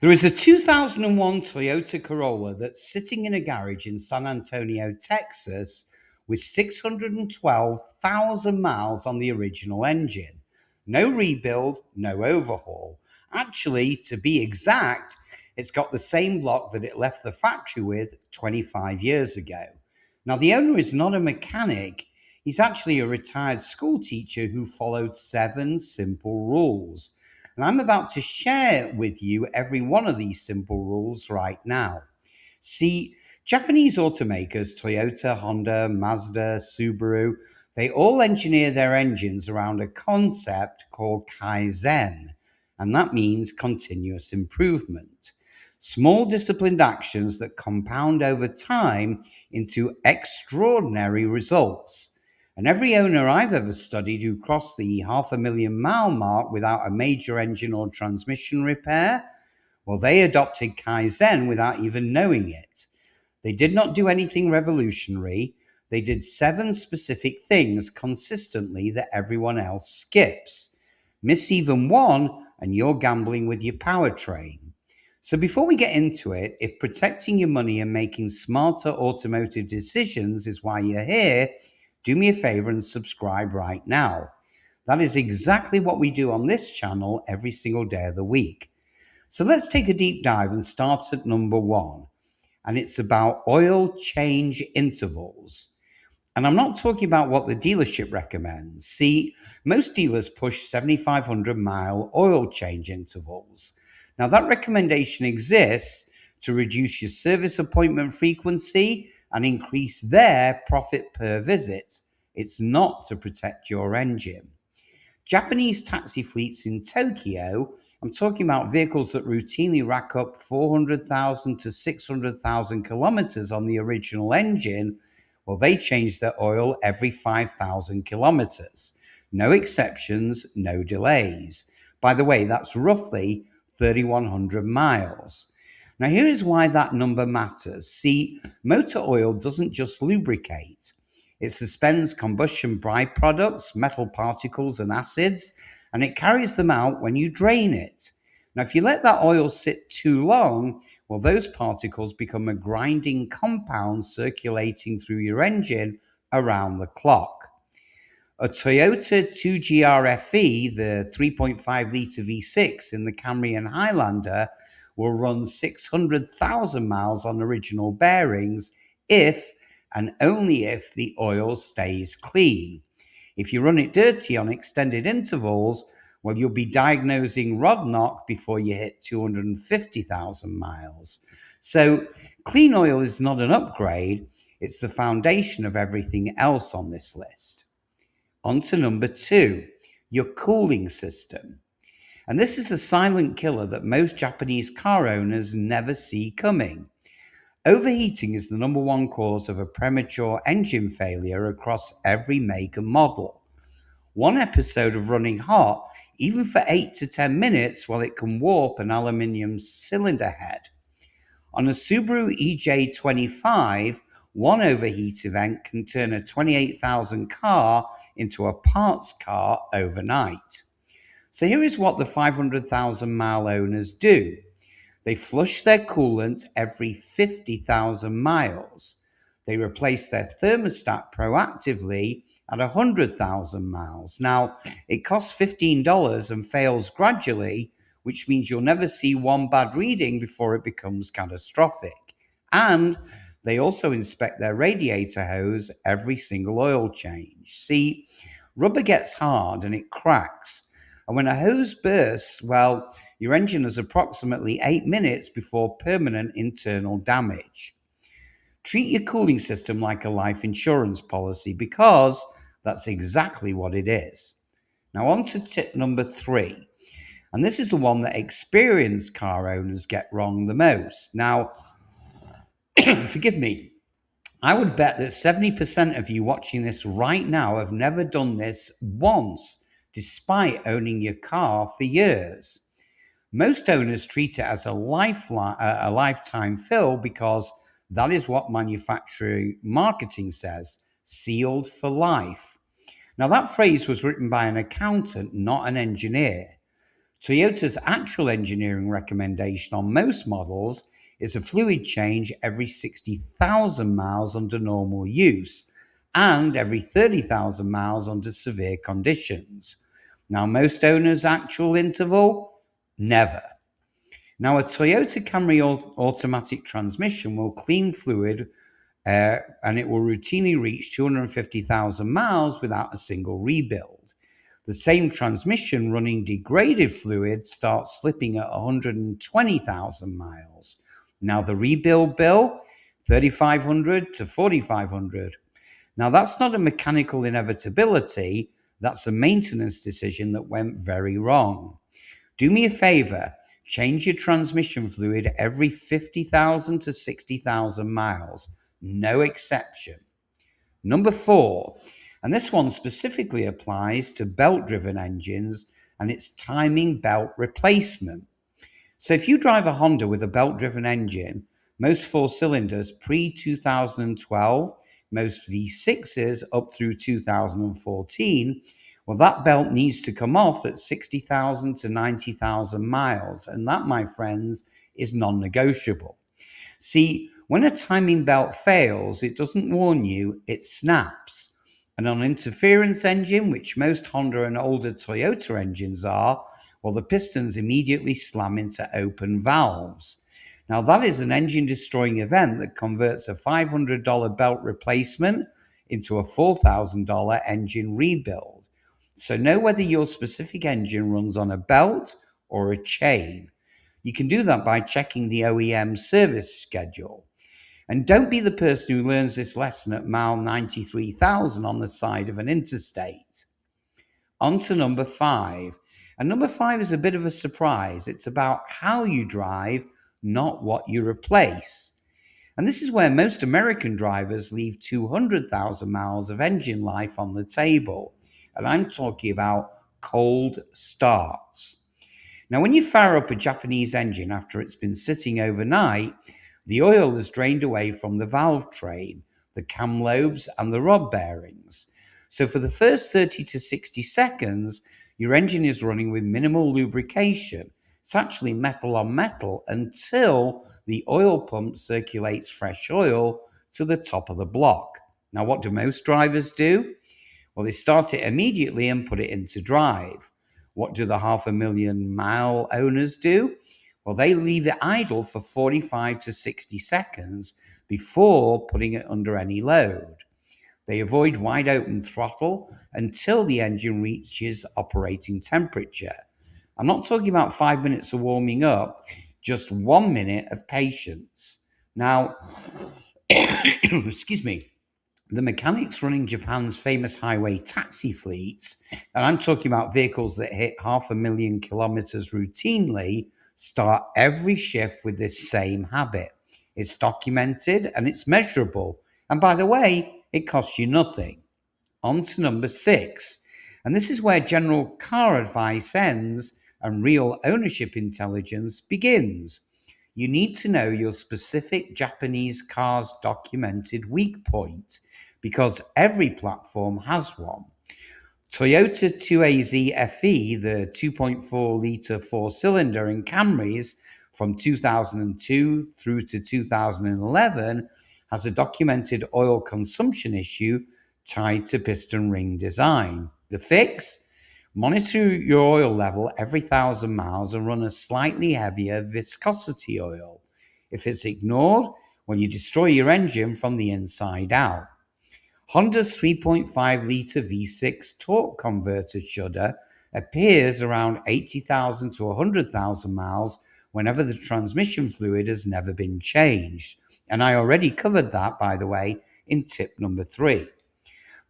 There is a 2001 Toyota Corolla that's sitting in a garage in San Antonio, Texas, with 612,000 miles on the original engine. No rebuild, no overhaul. Actually, to be exact, it's got the same block that it left the factory with 25 years ago. Now, the owner is not a mechanic. He's actually a retired school teacher who followed 7 simple rules. And I'm about to share with you every one of these simple rules right now. See, Japanese automakers, Toyota, Honda, Mazda, Subaru, they all engineer their engines around a concept called Kaizen, and that means continuous improvement. Small disciplined actions that compound over time into extraordinary results. And every owner I've ever studied who crossed the 500,000 mile mark without a major engine or transmission repair, well, they adopted Kaizen without even knowing it. They did not do anything revolutionary. They did 7 specific things consistently that everyone else skips. Miss even one, and you're gambling with your powertrain. So before we get into it, if protecting your money and making smarter automotive decisions is why you're here, do me a favor and subscribe right now. That is exactly what we do on this channel every single day of the week. So let's take a deep dive and start at number 1. And it's about oil change intervals. And I'm not talking about what the dealership recommends. See, most dealers push 7,500-mile oil change intervals. Now, that recommendation exists to reduce your service appointment frequency and increase their profit per visit. It's not to protect your engine. Japanese taxi fleets in Tokyo, I'm talking about vehicles that routinely rack up 400,000 to 600,000 kilometers on the original engine. Well, they change their oil every 5,000 kilometers. No exceptions, no delays. By the way, that's roughly 3,100 miles. Now, here's why that number matters. See, motor oil doesn't just lubricate. It suspends combustion byproducts, metal particles, and acids, and it carries them out when you drain it. Now, if you let that oil sit too long, well, those particles become a grinding compound circulating through your engine around the clock. A Toyota 2GR-FE, the 3.5 litre V6 in the Camry and Highlander, will run 600,000 miles on original bearings if and only if the oil stays clean. If you run it dirty on extended intervals, well, you'll be diagnosing rod knock before you hit 250,000 miles. So clean oil is not an upgrade, it's the foundation of everything else on this list. On to number 2, your cooling system. And this is a silent killer that most Japanese car owners never see coming. Overheating is the number 1 cause of a premature engine failure across every make and model. One episode of running hot, even for 8 to 10 minutes, well, it can warp an aluminium cylinder head. On a Subaru EJ25, one overheat event can turn a 28,000 car into a parts car overnight. So here is what the 500,000 mile owners do. They flush their coolant every 50,000 miles. They replace their thermostat proactively at 100,000 miles. Now, it costs $15 and fails gradually, which means you'll never see one bad reading before it becomes catastrophic. And they also inspect their radiator hose every single oil change. See, rubber gets hard and it cracks. And when a hose bursts, well, your engine has approximately 8 minutes before permanent internal damage. Treat your cooling system like a life insurance policy because that's exactly what it is. Now on to tip number 3. And this is the one that experienced car owners get wrong the most. Now, forgive me, I would bet that 70% of you watching this right now have never done this once, despite owning your car for years. Most owners treat it as a lifetime fill because that is what manufacturing marketing says, sealed for life. Now, that phrase was written by an accountant, not an engineer. Toyota's actual engineering recommendation on most models is a fluid change every 60,000 miles under normal use and every 30,000 miles under severe conditions. Now, most owners' actual interval? Never. Now, a Toyota Camry automatic transmission will clean fluid and it will routinely reach 250,000 miles without a single rebuild. The same transmission running degraded fluid starts slipping at 120,000 miles. Now, the rebuild bill, 3,500 to 4,500. Now, that's not a mechanical inevitability, that's a maintenance decision that went very wrong. Do me a favor, change your transmission fluid every 50,000 to 60,000 miles, no exception. Number 4, and this one specifically applies to belt-driven engines, and it's timing belt replacement. So if you drive a Honda with a belt-driven engine, most 4-cylinders pre-2012, most V6s up through 2014, well, that belt needs to come off at 60,000 to 90,000 miles. And that, my friends, is non-negotiable. See, when a timing belt fails, it doesn't warn you, it snaps. And on an interference engine, which most Honda and older Toyota engines are, well, the pistons immediately slam into open valves. Now, that is an engine-destroying event that converts a $500 belt replacement into a $4,000 engine rebuild. So know whether your specific engine runs on a belt or a chain. You can do that by checking the OEM service schedule. And don't be the person who learns this lesson at mile 93,000 on the side of an interstate. On to number 5. And number 5 is a bit of a surprise. It's about how you drive, not what you replace. And this is where most American drivers leave 200,000 miles of engine life on the table. And I'm talking about cold starts. Now, when you fire up a Japanese engine after it's been sitting overnight, the oil is drained away from the valve train, the cam lobes, and the rod bearings. So for the first 30 to 60 seconds, your engine is running with minimal lubrication. It's actually metal on metal until the oil pump circulates fresh oil to the top of the block. Now, what do most drivers do? Well, they start it immediately and put it into drive. What do the 500,000 mile owners do? Well, they leave it idle for 45 to 60 seconds before putting it under any load. They avoid wide open throttle until the engine reaches operating temperature. I'm not talking about 5 minutes of warming up, just 1 minute of patience. Now, excuse me, the mechanics running Japan's famous highway taxi fleets, and I'm talking about vehicles that hit 500,000 kilometers routinely, start every shift with this same habit. It's documented and it's measurable. And by the way, it costs you nothing. On to number 6. And this is where general car advice ends and real ownership intelligence begins. You need to know your specific Japanese car's documented weak point because every platform has one. Toyota 2AZ FE, the 2.4 litre 4-cylinder in Camrys from 2002 through to 2011 has a documented oil consumption issue tied to piston ring design. The fix? Monitor your oil level every 1,000 miles and run a slightly heavier viscosity oil. If it's ignored, well, you destroy your engine from the inside out. Honda's 3.5 litre V6 torque converter shudder appears around 80,000 to 100,000 miles whenever the transmission fluid has never been changed. And I already covered that, by the way, in tip number 3.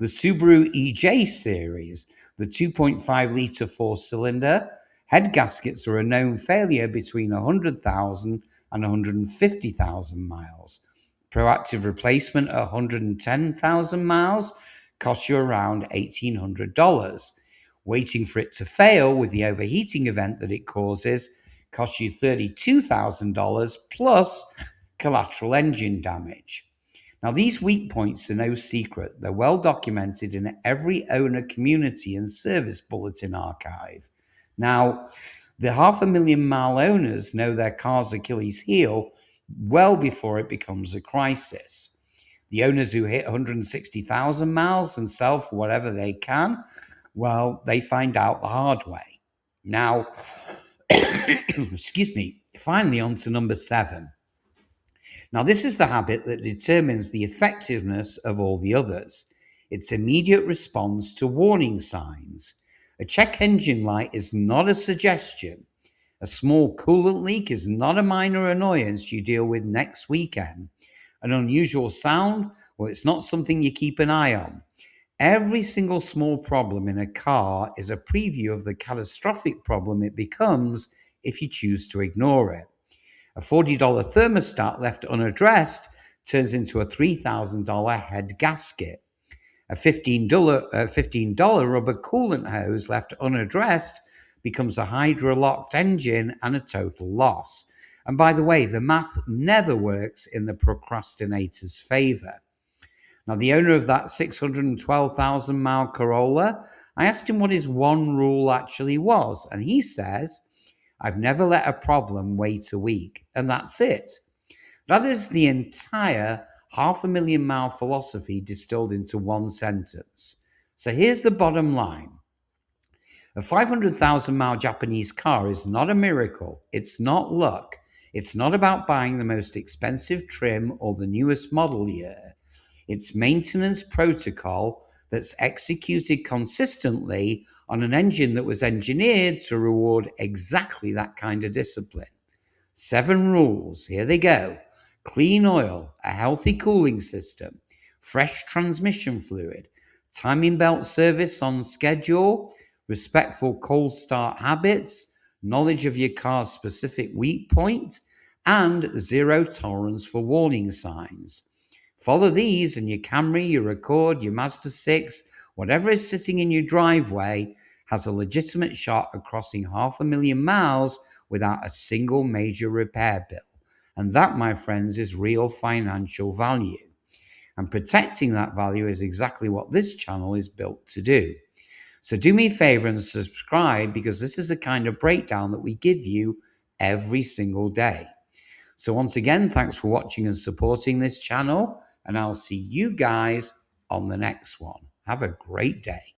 The Subaru EJ series, the 2.5 litre 4-cylinder, head gaskets are a known failure between 100,000 and 150,000 miles. Proactive replacement at 110,000 miles costs you around $1,800. Waiting for it to fail with the overheating event that it causes costs you $32,000 plus collateral engine damage. Now, these weak points are no secret. They're well documented in every owner community and service bulletin archive. Now, The 500,000-mile owners know their car's Achilles heel well before it becomes a crisis. The owners who hit 160,000 miles and sell for whatever they can, well, they find out the hard way. Now, excuse me, finally on to number 7. Now, this is the habit that determines the effectiveness of all the others. It's immediate response to warning signs. A check engine light is not a suggestion. A small coolant leak is not a minor annoyance you deal with next weekend. An unusual sound, well, it's not something you keep an eye on. Every single small problem in a car is a preview of the catastrophic problem it becomes if you choose to ignore it. A $40 thermostat left unaddressed turns into a $3,000 head gasket. A $15 rubber coolant hose left unaddressed becomes a hydro-locked engine and a total loss. And by the way, the math never works in the procrastinator's favor. Now, the owner of that 612,000-mile Corolla, I asked him what his one rule actually was, and he says, "I've never let a problem wait a week, and that's it." That is the entire 500,000-mile philosophy distilled into one sentence. So here's the bottom line. A 500,000-mile Japanese car is not a miracle. It's not luck. It's not about buying the most expensive trim or the newest model year. It's maintenance protocol that's executed consistently on an engine that was engineered to reward exactly that kind of discipline. 7 rules. Here they go. Clean oil, a healthy cooling system, fresh transmission fluid, timing belt service on schedule, respectful cold start habits, knowledge of your car's specific weak point, and zero tolerance for warning signs. Follow these and your Camry, your Accord, your Mazda 6, whatever is sitting in your driveway has a legitimate shot at crossing 500,000 miles without a single major repair bill. And that, my friends, is real financial value. And protecting that value is exactly what this channel is built to do. So do me a favor and subscribe, because this is the kind of breakdown that we give you every single day. So once again, thanks for watching and supporting this channel, and I'll see you guys on the next one. Have a great day.